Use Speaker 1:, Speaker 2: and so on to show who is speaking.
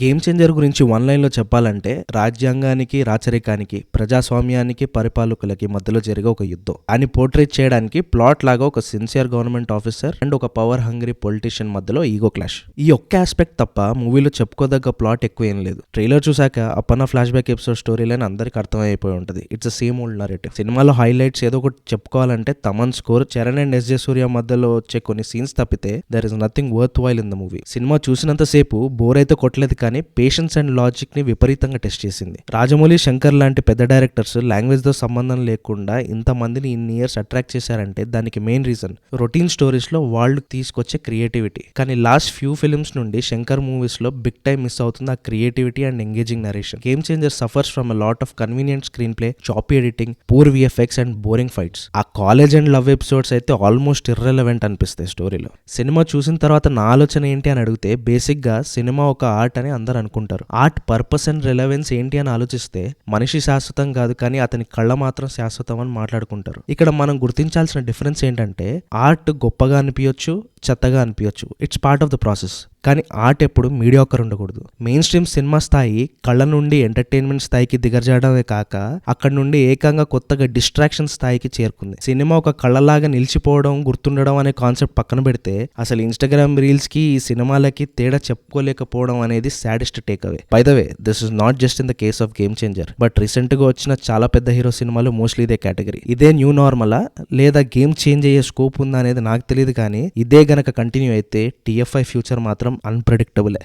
Speaker 1: Game changer గురించి one లైన్లో చెప్పాలంటే రాజ్యాంగానికి రాచరికానికి ప్రజాస్వామ్యానికి పరిపాలకులకి మధ్యలో జరిగే ఒక యుద్ధం అని పోర్ట్రేట్ చేయడానికి ప్లాట్ లాగా ఒక సిన్సియర్ గవర్నమెంట్ ఆఫీసర్ అండ్ ఒక పవర్ హంగ్రీ పొలిటీషియన్ మధ్యలో ఈగో క్లాష్. ఈ ఒక్క ఆస్పెక్ట్ తప్ప మూవీలో చెప్పుకోదగ్గ ప్లాట్ ఎక్కువ ఏం లేదు. ట్రైలర్ చూసాక Appanna flashback episode story line అందరికి అర్థమైపోయి ఉంటుంది. It's same old narrative. సినిమాలో హైలైట్స్ ఏదో ఒకటి చెప్పుకోవాలంటే తమన్ స్కోర్, చరణ్ అండ్ ఎస్జే సూర్య మధ్యలో వచ్చే కొన్ని సీన్స్ తప్పితే there is nothing worthwhile in the movie. సినిమా చూసినంత సేపు బోర్ అయితే కొట్టలేదు, కానీ పేషెన్స్ అండ్ లాజిక్ ని విపరీతంగా టెస్ట్ చేసింది. రాజమౌళి, శంకర్ లాంటి పెద్ద డైరెక్టర్స్ లాంగ్వేజ్ తో సంబంధం లేకుండా ఇంతమందిని ఇన్ని ఇయర్స్ అట్రాక్ట్ చేశారంటే దానికి మెయిన్ రీజన్ రొటీన్ స్టోరీస్ లో వాళ్ళు తీసుకొచ్చే క్రియేటివిటీ. కానీ లాస్ట్ ఫ్యూ ఫిల్మ్స్ నుండి శంకర్ మూవీస్ లో బిగ్ టైం మిస్ అవుతుంది ఆ creativity and engaging narration. Game changer suffers from a lot of convenient screen play, choppy editing, poor VFX and boring fights. ఆ college and love episodes అయితే almost irrelevant అనిపిస్తాయి స్టోరీలో. Cinema చూసిన తర్వాత నా ఆలోచన ఏంటి అని అడిగితే బేసిక్ గా సినిమా ఒక ఆర్ట్ అని అందరూ అనుకుంటారు. ఆర్ట్ పర్పస్ అండ్ రిలవెన్స్ ఏంటి అని ఆలోచిస్తే మనిషి శాశ్వతం కాదు, కానీ అతని కళ్ళ మాత్రం శాశ్వతం అని మాట్లాడుకుంటారు. ఇక్కడ మనం గుర్తించాల్సిన డిఫరెన్స్ ఏంటంటే ఆర్ట్ గొప్పగా అనిపించచ్చు, చెత్తగా అనిపించచ్చు. It's part of the process. కానీ ఆర్ట్ ఎప్పుడు మీడియాకర్ ఉండకూడదు. మెయిన్ స్ట్రీమ్ సినిమా స్థాయి కళ్ళ నుండి ఎంటర్టైన్మెంట్ స్థాయికి దిగజాడమే కాక అక్కడ నుండి ఏకంగా కొత్తగా డిస్ట్రాక్షన్ స్థాయికి చేరుకుంది. సినిమా ఒక కళ్ళలాగా నిలిచిపోవడం, గుర్తుండడం అనే కాన్సెప్ట్ పక్కన పెడితే అసలు ఇన్స్టాగ్రామ్ రీల్స్ కి ఈ సినిమాలకి తేడా చెప్పుకోలేకపోవడం అనేది saddest take away. By the way, this is not just in the case of game changer, but recent గా వచ్చిన చాలా పెద్ద హీరో సినిమాలు మోస్ట్లీ ఇదే కేటగిరీ. ఇదే న్యూ నార్మలా లేదా గేమ్ చేంజ్ అయ్యే స్కోప్ ఉందా అనేది నాకు తెలియదు, కానీ ఇదే గనక కంటిన్యూ అయితే టీఎఫ్ఐ ఫ్యూచర్ మాత్రం అన్ప్రెడిక్టబులే.